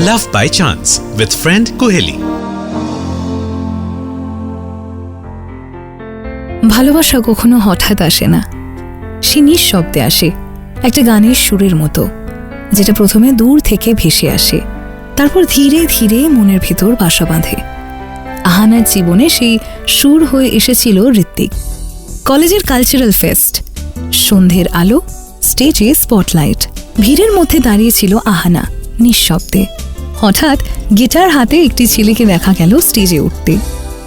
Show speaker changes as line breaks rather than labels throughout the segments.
Love by Chance with friend Koheli.
ভালোবাসা কখনো হঠাৎ আসে না, সে নিঃশব্দে আসে, একটা গানের সুরের মতো, যেটা প্রথমে দূর থেকে ভেসে আসে, তারপর ধীরে ধীরে মনের ভেতর বাসা বাঁধে। আহানার জীবনে সেই সুর হয়ে এসেছিল ঋত্বিক। কলেজের কালচারাল ফেস্ট, সন্ধ্যের আলো, স্টেজে স্পটলাইট, ভিড়ের মধ্যে দাঁড়িয়েছিল আহানা নিঃশব্দে। হঠাৎ গিটার হাতে একটি ছেলেকে দেখা গেল স্টেজে উঠতে।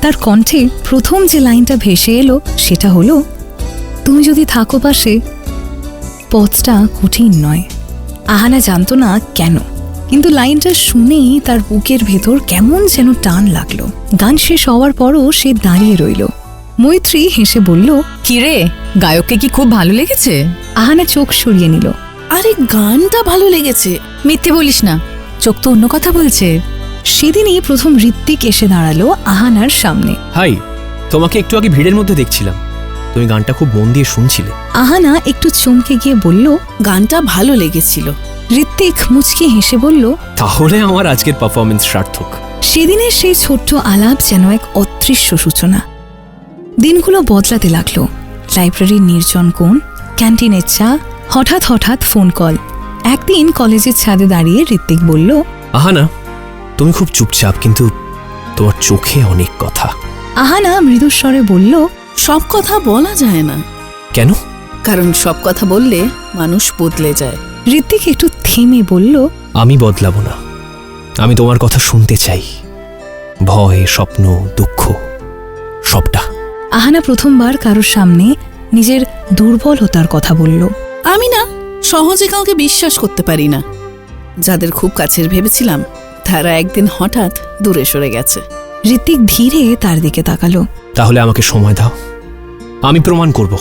তার কণ্ঠে প্রথম যে লাইনটা ভেসে এলো সেটা হলো, তুমি যদি থাকো পাশে। পথটা কঠিন নয়, আহানা জানতো না কেন, কিন্তু লাইনটা শুনেই তার বুকের ভেতর কেমন যেন টান লাগলো। গান শেষ হওয়ার পরও সে দাঁড়িয়ে রইল। মৈত্রী হেসে বলল,
কিরে, গায়ককে কি খুব ভালো লেগেছে?
আহানা চোখ সরিয়ে নিল।
আরে গানটা ভালো লেগেছে।
মিথ্যে বলিস না, চোখ তো অন্য কথা বলছে।
সেদিনই প্রথম ঋত্বিক এসে দাঁড়ালো আহানার সামনে।
হাই, তোমাকে একটু আগে ভিড়ের মধ্যে দেখছিলাম, তুমি গানটা খুব মন দিয়ে শুনছিলে।
আহানা একটু চমকে গিয়ে বলল,
গানটা ভালো লেগেছিল।
ঋত্বিক মুচকি হেসে বলল,
তাহলে আমার আজকের পারফরমেন্স সার্থক।
সেদিনের সেই ছোট্ট আলাপ যেন এক অদৃশ্য সূচনা। দিনগুলো বদলাতে লাগলো। লাইব্রেরির নির্জন কোণ, ক্যান্টিনের চা, হঠাৎ হঠাৎ ফোন কল। একদিন কলেজের ছাদে দাঁড়িয়ে ঋত্বিক বলল,
আহানা, তুমি খুব চুপচাপ, কিন্তু তোমার চোখে অনেক কথা।
আহানা মৃদুস্বরে বলল,
সব কথা বলা যায় না।
কেন?
কারণ সব কথা বললে মানুষ বদলে যায়।
ঋত্বিক একটু থেমে বলল,
আমি বদলাবো না, আমি তোমার কথা শুনতে চাই। ভয়, স্বপ্ন, দুঃখ, সবটা।
আহানা প্রথমবার কারোর সামনে নিজের দুর্বলতার কথা বলল।
আমি না সহজে কাউকে বিশ্বাস করতে পারি না। যাদের খুব কাছের ভেবেছিলাম তারা একদিন হঠাৎ দূরে সরে গেছে।
ঋত্বিক ধীরে তার দিকে তাকালো।
তাহলে আমাকে সময় দাও, আমি প্রমাণ করব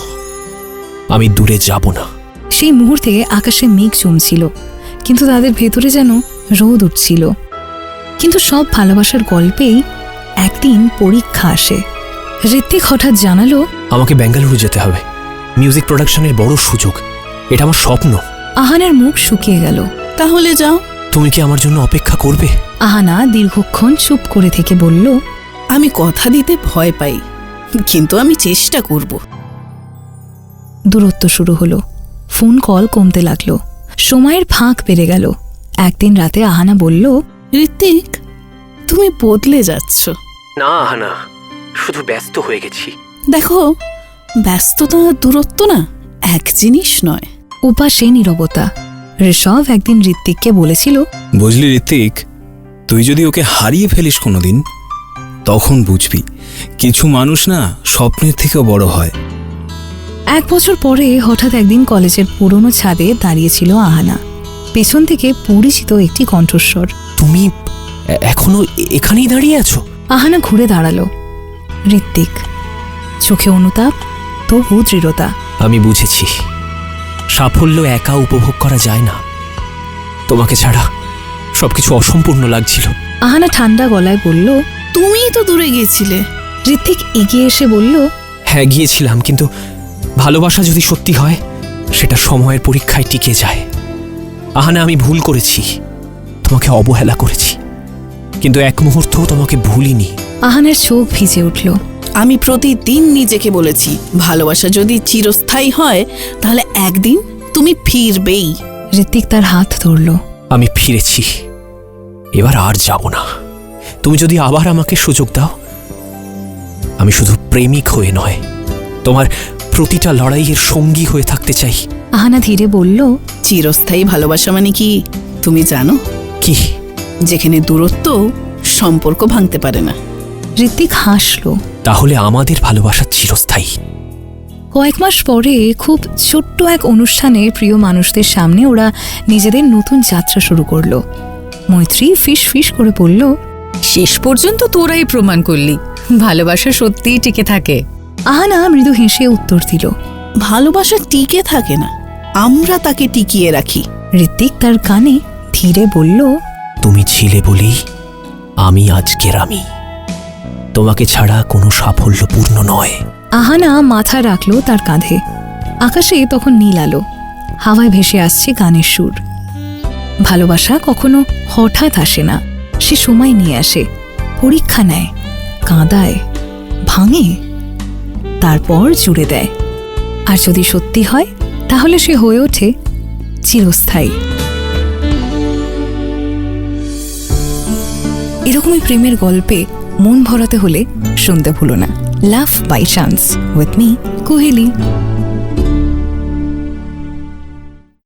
আমি দূরে যাব না।
সেই মুহূর্তে আকাশে মেঘ জমছিল, কিন্তু তাদের ভেতরে যেন রোদ উঠছিল। কিন্তু সব ভালোবাসার গল্পেই একদিন পরীক্ষা আসে। ঋত্বিক হঠাৎ জানালো,
আমাকে বেঙ্গালুরু যেতে হবে, মিউজিক প্রোডাকশনের বড় সুযোগ, এটা আমার স্বপ্ন।
আহানার মুখ শুকিয়ে গেল।
তাহলে যাও।
তুমি কি আমার জন্য অপেক্ষা করবে?
আহানা দীর্ঘক্ষণ চুপ করে থেকে বলল,
আমি কথা দিতে ভয় পাই, কিন্তু আমি চেষ্টা করব।
দূরত্ব শুরু হলো, ফোন কল কমতে লাগলো, সময়ের ফাঁক পেরে গেল। একদিন রাতে আহানা বলল,
ঋত্বিক, তুমি বদলে যাচ্ছ।
না আহানা, শুধু ব্যস্ত হয়ে গেছি।
দেখো, ব্যস্ততা দূরত্ব না এক জিনিস নয়।
উপাসে নীরবতা। ঋষভ একদিন ঋত্বিককে বলেছিল,
বুঝলি ঋত্বিক, তুই যদি ওকে হারিয়ে ফেলিস কোনোদিন, তখন বুঝবি কিছু মানুষ না স্বপ্নের থেকেও বড় হয়।
1 বছর পরে হঠাৎ একদিন কলেজের পুরনো ছাদে দাঁড়িয়েছিল আহানা। পেছন থেকে পরিচিত একটি কণ্ঠস্বর।
তুমি এখনো এখানেই দাঁড়িয়ে আছো?
আহানা ঘুরে দাঁড়ালো। ঋত্বিক, চোখে অনুতাপ, তবু দৃঢ়তা।
আমি বুঝেছি, সাফল্য একা উপভোগ করা যায় না, তোমাকে ছাড়া সবকিছু অসম্পূর্ণ লাগছিল।
আহানা ঠান্ডা গলায় বলল,
তুমিই তো দূরে গিয়েছিলে।
ঋত্বিক এগিয়ে এসে বলল,
হ্যাঁ গিয়েছিলাম, কিন্তু ভালোবাসা যদি সত্যি হয় সেটা সময়ের পরীক্ষায় টিকে যায়। আহানা, আমি ভুল করেছি, তোমাকে অবহেলা করেছি, কিন্তু এক মুহূর্তও তোমাকে ভুলিনি।
আহানার চোখ ভিজে উঠল।
আমি প্রতিদিন নিজেকে বলেছি, ভালোবাসা যদি চিরস্থায়ী হয় তাহলে একদিন তুমি ফিরবেই।
ঋত্বিক তার হাত ধরল।
আমি ফিরেছি, এবার আর যাব না। তুমি যদি আবার আমাকে সুযোগ দাও, আমি শুধু প্রেমিক হয়ে নয়, তোমার প্রতিটা লড়াইয়ের সঙ্গী হয়ে থাকতে চাই।
আহানা ধীরে বলল,
চিরস্থায়ী ভালোবাসা মানে কি তুমি জানো?
কি?
যেখানে দূরত্ব সম্পর্ক ভাঙতে পারে না।
ঋত্বিক হাসল।
তাহলে আমাদের ভালোবাসা চিরস্থায়ী।
কয়েক মাস পরে খুব ছোট্ট এক অনুষ্ঠানে প্রিয় মানুষদের সামনে ওরা নিজেদের নতুন যাত্রা শুরু করলো। মৈত্রী ফিস ফিস করে বলল,
শেষ পর্যন্ত তোরাই প্রমাণ করলি ভালোবাসা সত্যিই টিকে থাকে।
আহানা মৃদু হেসে উত্তর দিল,
ভালোবাসা টিকে থাকে না, আমরা তাকে টিকিয়ে রাখি।
ঋত্বিক তার কানে ধীরে বলল,
তুমি ছিলে বলি আমি আজকের আমি, তোমাকে ছাড়া কোনো সাফল্য পূর্ণ নয়।
আহানা মাথা রাখলো তার কাঁধে। আকাশে তখন নীল আলো, হাওয়ায় ভেসে আসছে গানের সুর। ভালোবাসা কখনো হঠাৎ আসে না, সে সময় নিয়ে আসে, পরীক্ষা নেয়, কাঁদায়, ভাঙে, তারপর জুড়ে দেয়। আর যদি সত্যি হয় তাহলে সে হয়ে ওঠে চিরস্থায়ী। এরকমই প্রেমের গল্পে মন ভরাতে হলে শুনতে ভুলো না love by chance with me Kohli.